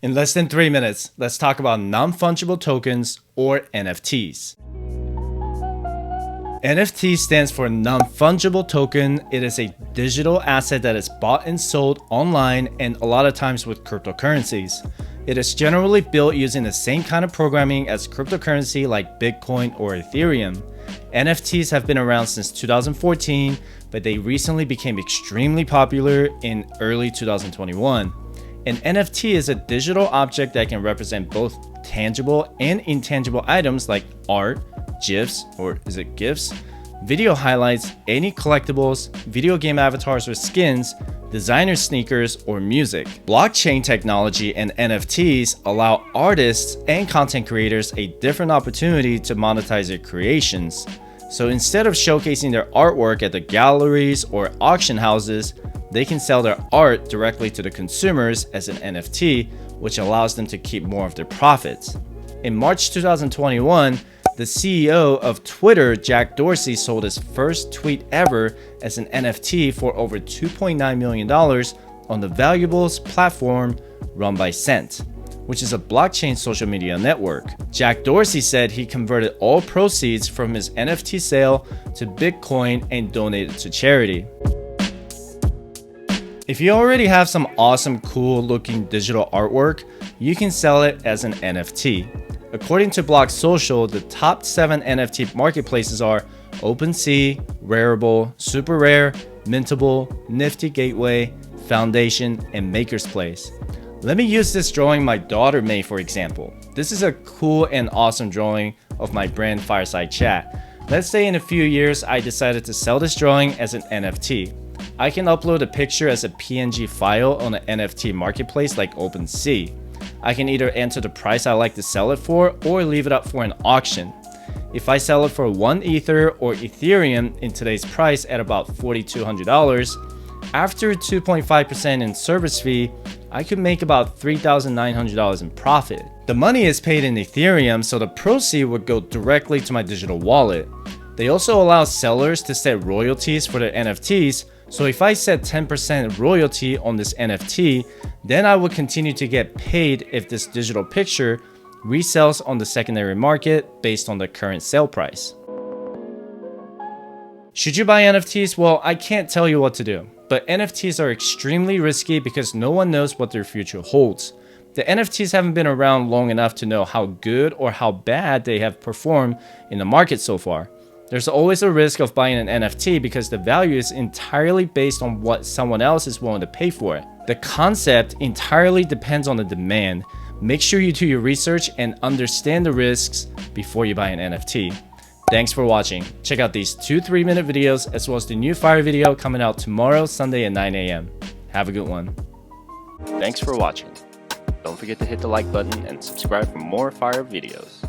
In less than 3 minutes, let's talk about non-fungible tokens or NFTs. NFT stands for non-fungible token. It is a digital asset that is bought and sold online and a lot of times with cryptocurrencies. It is generally built using the same kind of programming as cryptocurrency like Bitcoin or Ethereum. NFTs have been around since 2014, but they recently became extremely popular in early 2021. An NFT is a digital object that can represent both tangible and intangible items like art, GIFs, or is it GIFs? Video highlights, any collectibles, video game avatars or skins, designer sneakers, or music. Blockchain technology and NFTs allow artists and content creators a different opportunity to monetize their creations. So instead of showcasing their artwork at the galleries or auction houses, they can sell their art directly to the consumers as an NFT, which allows them to keep more of their profits. In March 2021, the CEO of Twitter, Jack Dorsey, sold his first tweet ever as an NFT for over $2.9 million on the Valuables platform run by Cent, which is a blockchain social media network. Jack Dorsey said he converted all proceeds from his NFT sale to Bitcoin and donated to charity. If you already have some awesome, cool looking digital artwork, you can sell it as an NFT. According to Block Social, the top 7 NFT marketplaces are OpenSea, Rarible, Super Rare, Mintable, Nifty Gateway, Foundation, and Maker's Place. Let me use this drawing my daughter made for example. This is a cool and awesome drawing of my brand Fireside Chat. Let's say in a few years I decided to sell this drawing as an NFT. I can upload a picture as a PNG file on an NFT marketplace like OpenSea. I can either enter the price I like to sell it for or leave it up for an auction. If I sell it for 1 Ether or Ethereum in today's price at about $4,200, after 2.5% in service fee, I could make about $3,900 in profit. The money is paid in Ethereum, so the proceeds would go directly to my digital wallet. They also allow sellers to set royalties for their NFTs, so if I set 10% royalty on this NFT, then I would continue to get paid if this digital picture resells on the secondary market based on the current sale price. Should you buy NFTs? Well, I can't tell you what to do, but NFTs are extremely risky because no one knows what their future holds. The NFTs haven't been around long enough to know how good or how bad they have performed in the market so far. There's always a risk of buying an NFT because the value is entirely based on what someone else is willing to pay for it. The concept entirely depends on the demand. Make sure you do your research and understand the risks before you buy an NFT. Thanks for watching. Check out these 2 3-minute videos as well as the new Fire video coming out tomorrow, Sunday at 9 a.m. Have a good one. Thanks for watching. Don't forget to hit the like button and subscribe for more Fire videos.